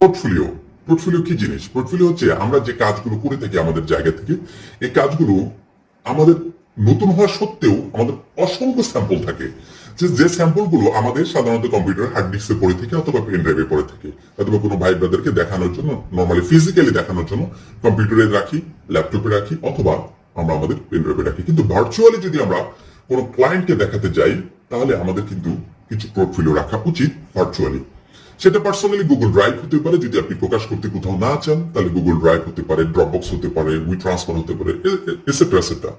Portfolio portfolio কি জিনিস? Portfolio হচ্ছে আমরা যে কাজগুলো করে থাকি আমাদের জায়গা থেকে, এই কাজগুলো আমাদের নতুন হওয়া সত্ত্বেও আমাদের অসংখ্য স্যাম্পল থাকে, যে স্যাম্পলগুলো আমাদের সাধারণত কম্পিউটার হার্ড ডিস্কে পড়ে থাকে অথবা পেন ড্রাইভে পড়ে থাকে, অথবা কোনো ভাই ব্রাদারকে দেখানোর জন্য, নর্মালি ফিজিক্যালি দেখানোর জন্য কম্পিউটারে রাখি, ল্যাপটপে রাখি, অথবা আমরা আমাদের পেন ড্রাইভে রাখি। কিন্তু ভার্চুয়ালি যদি আমরা কোনো ক্লায়েন্টকে দেখাতে যাই, তাহলে আমাদের কিন্তু কিছু পোর্টফোলিও রাখা উচিত ভার্চুয়ালি। সেটা পার্সোনালি গুগল ড্রাইভ হতে পারে, যদি আপনি প্রকাশ করতে কোথাও না চান তাহলে গুগল ড্রাইভ হতে পারে, ড্রপবক্স হতে পারে, উই ট্রান্সফার হতে পারে, এটসেট্রা এটসেট্রা,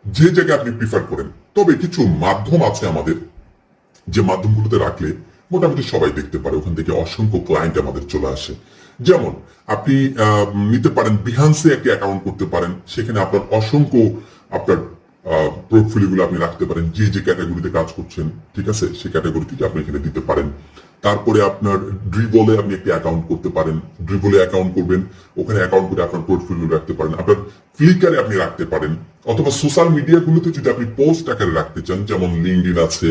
যে জায়গায় আপনি প্রিফার করেন। তবে কিছু মাধ্যম আছে আমাদের, যে মাধ্যমগুলোতে রাখলে মোটামুটি সবাই দেখতে পারে, ওখান থেকে অসংখ্য ক্লায়েন্ট আমাদের চলে আসে। যেমন আপনি নিতে পারেন বিহান্সে একটি অ্যাকাউন্ট করতে পারেন, সেখানে আপনার অসংখ্য আপনার পোর্টফোলিওগুলো আপনি রাখতে পারেন, যে যে ক্যাটাগরিতে কাজ করছেন, ঠিক আছে, সেই ক্যাটাগরি থেকে আপনি এখানে দিতে পারেন। তারপরে আপনার ড্রিবলে আপনি একটি অ্যাকাউন্ট করতে পারেন, ড্রিবলে অ্যাকাউন্ট করবেন, ওখানে অ্যাকাউন্ট করে আপনার পোর্টফোলিও রাখতে পারেন। আপনার ফ্লিকারে আপনি রাখতে পারেন, অথবা সোশ্যাল মিডিয়াগুলোতে যদি আপনি পোস্ট আকারে রাখতে চান, যেমন লিঙ্কডইন আছে,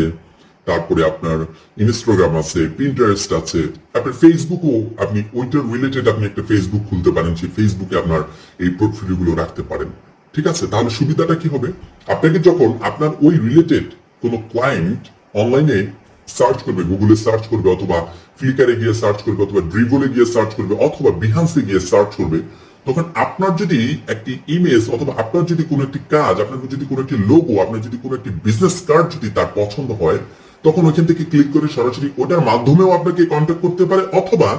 তারপরে আপনার ইনস্টাগ্রাম আছে, পিন্টারেস্ট আছে, আপনার ফেসবুকও আপনি ওইটার রিলেটেড আপনি একটা ফেসবুক খুলতে পারেন, সেই ফেসবুকে আপনার এই পোর্টফোলিও গুলো রাখতে পারেন। ঠিক আছে, তাহলে সুবিধাটা কি হবে? আপনাকে যখন আপনার ওই রিলেটেড কোনো ক্লায়েন্ট অনলাইনে সার্চ করবে, গুগলে সার্চ করবে, অথবা ফ্লিকারে গিয়ে সার্চ করবে, অথবা ড্রিবলে গিয়ে সার্চ করবে, অথবা বিহান্সে গিয়ে সার্চ করবে, তখন আপনার যদি একটি ইমেজ, অথবা আপনার যদি কোনো একটি কাজ, আপনার যদি কোনো একটি লোগো, আপনার যদি কোনো একটি বিজনেস কার্ড যদি তার পছন্দ হয়, তখন ওইখান থেকে ক্লিক করে সরাসরি ওটার মাধ্যমেও আপনাকে কন্ট্যাক্ট করতে পারে, অথবা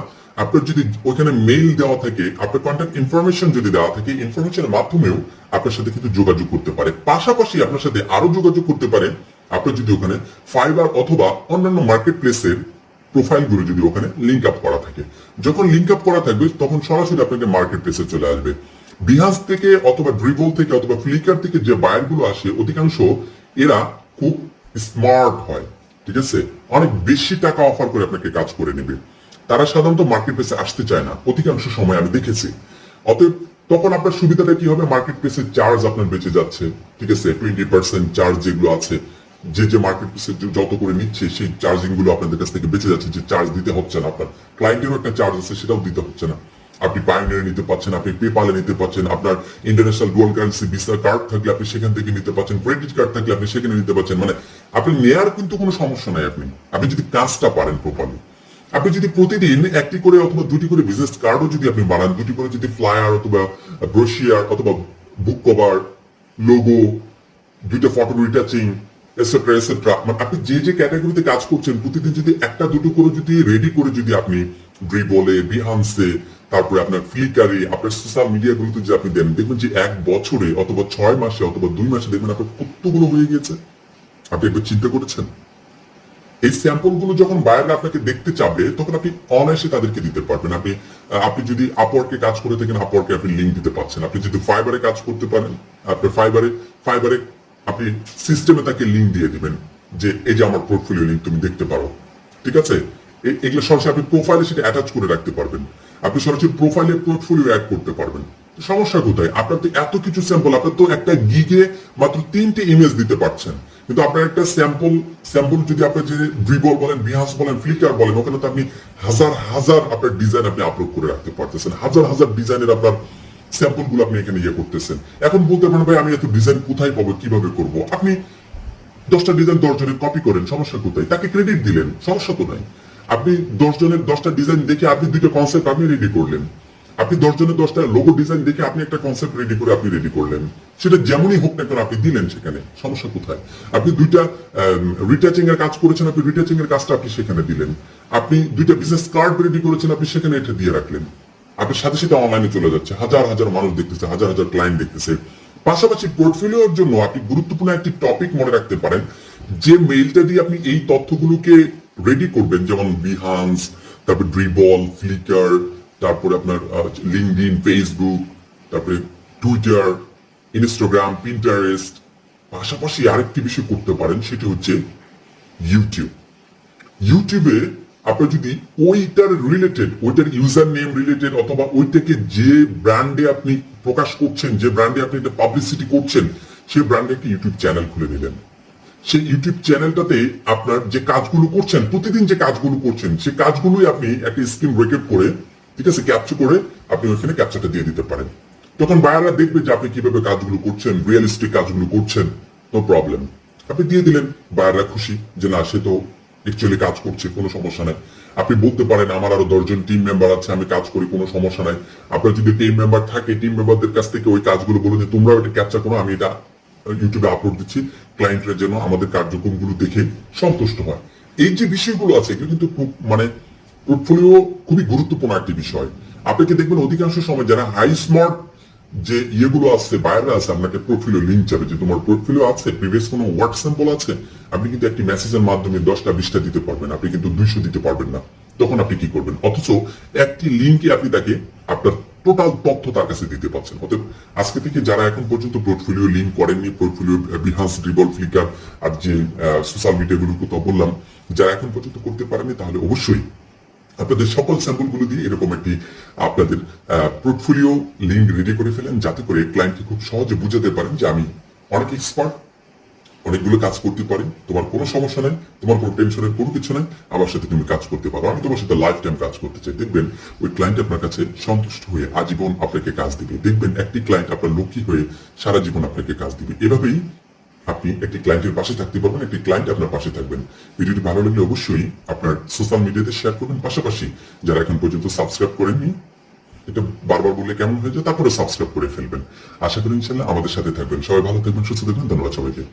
আপনার যদি ওইখানে মেইল দেওয়া থাকে, আপনার কন্ট্যাক্ট ইনফরমেশন যদি দেওয়া থাকে, ইনফরমেশনের মাধ্যমেও আপনার সাথে কিন্তু যোগাযোগ করতে পারে। পাশাপাশি আপনার সাথে আরো যোগাযোগ করতে পারে আপনার যদি ওখানে ফাইবার অথবা অন্যান্য মার্কেট প্লেসের প্রোফাইলগুলো যদি ওখানে লিঙ্ক আপ করা থাকে। যখন লিঙ্ক আপ করা থাকবে তখন সরাসরি আপনাকে মার্কেট প্লেসে চলে আসবে। বিহান্স থেকে অথবা ড্রিবল থেকে অথবা ফ্লিকার থেকে যে বায়ারগুলো আসে, অধিকাংশ এরা খুব স্মার্ট হয়, ঠিক আছে, অনেক বেশি টাকা অফার করে আপনাকে কাজ করে নেবে। তারা সাধারণত মার্কেট প্লেসে আসতে চায় না, অধিকাংশ সময় আমি দেখেছি। অতএব তখন আপনার সুবিধাটা কি হবে? মার্কেট প্লেসের চার্জ আপনার বেঁচে যাচ্ছে, ঠিক আছে, 20% চার্জ যেগুলো আছে, যে মার্কেট প্লেসে যত করে নিচ্ছে সেই চার্জিং গুলো আপনাদের কাছ থেকে বেঁচে যাচ্ছে, যে চার্জ দিতে হচ্ছে না। আপনার ক্লায়েন্টেরও একটা চার্জ আছে, সেটাও দিতে হচ্ছে না। আপনি পায়োনিয়ারে নিতে পারছেন, আপনি পেপালে নিতে পারছেন, আপনার international dual currency visa card থাকলে আপনি সেখান থেকে নিতে পারছেন, ক্রেডিট কার্ড থাকলে আপনি সেখানে নিতে পারছেন। মানে আপনি নেয়ার কিন্তু কোনো সমস্যা নাই, আপনি যদি কাজটা পারেন প্রপারলি। আপনি যদি প্রতিদিন একটি করে অথবা দুটি করে বিজনেস কার্ডও যদি আপনি বানান, দুটি করে যদি ফ্লায়ার অথবা ব্রোশিয়ার অথবা বুক কভার, লোগো, দুইটা ফটো রিটাচিং, এটসেট্রা এটসেট্রা, মানে আপনি যে যে ক্যাটাগরিতে কাজ করছেন প্রতিদিন যদি একটা দুটো করে যদি রেডি করে যদি আপনি ড্রিবলে, বিহান্সে, তারপরে আপনার ফ্লিকারে, আপনার সোশ্যাল মিডিয়াগুলোতে যদি আপনি দেন, দেখবেন যে 1 বছরে অথবা 6 মাসে অথবা 2 মাসে দেখবেন আপনার কতগুলো হয়ে গেছে। আপনি একবার চিন্তা করেছেন? এই স্যাম্পল গুলো যখন বায়াররা আপনাকে দেখতে চাবে, তখন আপনি অনায়াসে তাদেরকে দিতে পারবেন। আপনি যদি আপওয়ার্কে কাজ করে থাকেন, আপওয়ার্কে আপনি লিঙ্ক দিতে পারছেন। আপনি যদি ফাইবারে কাজ করতে পারেন, আপনার ফাইবারে আপনি সিস্টেমে তাকে লিঙ্ক দিয়ে দিবেন, যে এই যে আমার পোর্টফোলিও লিঙ্ক, তুমি দেখতে পারো, ঠিক আছে। এগুলো সরাসরি আপনি প্রোফাইলে সেটা অ্যাটাচ করে রাখতে পারবেন। আপনি সরাসরি প্রোফাইলে পোর্টফোলিও অ্যাড করতে পারবেন। সমস্যা কোথায়? আপনার তো এত কিছু স্যাম্পল, আপনার তো একটা গিগে মাত্র 3টে ইমেজ দিতে পারছেন, কিন্তু আপনার একটা স্যাম্পল যদি আপনার যে ড্রিবল বলেন, বিহান্স বলেন, ফ্লিকার বলেন, ওখানে তো আপনি হাজার হাজার আপনার ডিজাইন আপনি আপলোড করে রাখতে পারতেছেন, হাজার হাজার ডিজাইনের আপনার স্যাম্পল গুলো আপনি এখানে ইয়ে করতেছেন। এখন বলতে পারেন ভাই আমি এত ডিজাইন কোথায় পাবো, কিভাবে করবো? আপনি 10টা ডিজাইন 10 জনের কপি করেন, সমস্যা কোথায়? তাকে ক্রেডিট দিলেন, সমস্যা তো নাই। আপনি 10 জনের 10টা ডিজাইন দেখে আপনি 2টা কনসেপ্ট আপনি রেডি করলেন, আপনি 10 জনের 10টা লোগো ডিজাইন দেখে আপনি একটা কনসেপ্ট রেডি করে আপনি রেডি করলেন, সেটা যেমনই হোক না কেন আপনি দিলেন, সেখানে সমস্যা কোথায়? আপনি 2টা রিটাচিং এর কাজ করেছেন, আপনি রিটাচিং এর কাজটা আপনি সেখানে দিলেন, আপনি 2টা বিজনেস কার্ড রেডি করেছেন, আপনি সেখানে এটা দিয়ে রাখলেন। আপনার সাথে সাথে অনলাইনে চলে যাচ্ছে, হাজার হাজার মানুষ দেখতেছে, হাজার হাজার ক্লায়েন্ট দেখতেছে। পাশাপাশি পোর্টফোলিওর জন্য আপনি গুরুত্বপূর্ণ একটি টপিক মনে রাখতে পারেন, যে মেইলটা দিয়ে আপনি এই তথ্যগুলোকে রেডি করবেন, যেমন বিহান্স, তারপর ড্রিবল, ফ্লিকার, তারপরে আপনার লিঙ্কডইন, ফেসবুক, তারপরে টুইটার, ইনস্টাগ্রাম, পিন্টারেস্ট, পাশাপাশি আরেকটি বিষয় করতে পারেন, সেটি হচ্ছে ইউটিউবে আপনার যদি ওইটার রিলেটেড, ওইটার ইউজার নেম রিলেটেড, অথবা ওইটাকে যে ব্র্যান্ডে আপনি প্রকাশ করছেন, যে ব্র্যান্ডে আপনি এটা পাবলিসিটি করছেন, সেই ব্র্যান্ডে একটি ইউটিউব চ্যানেল খুলে নিলেন। সেই ইউটিউব চ্যানেলটাতে আপনার যে কাজগুলো করছেন, প্রতিদিন যে কাজগুলো করছেন, সেই কাজগুলোই আপনি একটা স্ক্রিন রেকর্ড করে, ঠিক আছে, ক্যাপচার করে আপনি ওইখানে ক্যাপচারটা দিয়ে দিতে পারেন। তখন বায়াররা দেখবে যে আপনি কিভাবে কাজগুলো করছেন, রিয়েলিস্টিক কাজগুলো করছেন, নো প্রবলেম। আপনি দিয়ে দিলেন, বায়াররা খুশি যে না, সে তো অ্যাকচুয়ালি কাজ করছে, কোনো সমস্যা নাই। আপনি বলতে পারেন আমার আরো 10 জন টিম মেম্বার আছে, আমি কাজ করি, কোনো সমস্যা নাই। আপনার যদি টিম মেম্বার থাকে, টিম মেম্বারদের কাছ থেকে ওই কাজগুলো বলুন যে তোমরাও এটা ক্যাপচার করো, আমি এটা ইউটিউবে আপলোড দিচ্ছি, ক্লায়েন্টরা যেন আমাদের কার্যক্রমগুলো দেখে সন্তুষ্ট হয়। এই যে বিষয়গুলো আছে এগুলো কিন্তু খুব মানে পোর্টফোলিও খুবই গুরুত্বপূর্ণ একটি বিষয়। আপনাকে দেখবেন অধিকাংশ সময় যারা হাই স্মার্ট যে ইয়েগুলো আছে, বায়াররা আছে, আপনাকে পোর্টফোলিও লিঙ্ক যাবে যে তোমার পোর্টফোলিও আছে, প্রিভিয়াস কোনো ওয়ার্ক স্যাম্পল আছে, আপনি কিন্তু একটি মেসেজের মাধ্যমে 10টা 20টা দিতে পারবেন, আপনি কিন্তু 200 দিতে পারবেন না। তখন আপনি কি করবেন? অথচ একটি লিঙ্কে আপনি তাকে আপনার টোটাল তথ্য তার কাছে দিতে পারছেন। অতএব আজকে থেকে যারা এখন পর্যন্ত পোর্টফোলিও লিঙ্ক করেননি, পোর্টফোলিও বিহান্স, ড্রিবল, ফ্লিকার আর যে সোশ্যাল মিডিয়াগুলোর কথা বললাম, যারা এখন পর্যন্ত করতে পারেননি, তাহলে অবশ্যই আপনাদের সকল স্যাম্পলগুলো দিয়ে এরকম একটি আপনাদের পোর্টফোলিও লিঙ্ক রেডি করে ফেলেন, যাতে করে ক্লায়েন্টকে খুব সহজে বুঝাতে পারেন যে আমি অনেক এক্সপার্ট, অনেকগুলো কাজ করতে পারি, তোমার কোনো সমস্যা নেই, তোমার কোনো টেনশনের কোনো কিছু নেই, আমার সাথে তুমি কাজ করতে পারো, আমি তোমার সাথে লাইফ টাইম কাজ করতে চাই। দেখবেন ওই ক্লায়েন্ট আপনার কাছে সন্তুষ্ট হয়ে আজীবন আপনাকে কাজ দিবে। দেখবেন একটি ক্লায়েন্ট আপনার লক্ষ্মী হয়ে সারা জীবন আপনাকে কাজ দিবে। এভাবেই আপনি একটি ক্লায়েন্টের পাশে থাকতে পারবেন, একটি ক্লায়েন্ট আপনার পাশে থাকবেন। ভিডিওটি ভালো লাগলে অবশ্যই আপনার সোশ্যাল মিডিয়াতে শেয়ার করবেন। পাশাপাশি যারা এখন পর্যন্ত সাবস্ক্রাইব করেননি, এটা বারবার বললে কেমন হয়ে যায়, তারপরে সাবস্ক্রাইব করে ফেলবেন। আশা করি ইনশাল্লাহ আমাদের সাথে থাকবেন। সবাই ভালো থাকবেন, সুস্থ থাকবেন। ধন্যবাদ সবাইকে।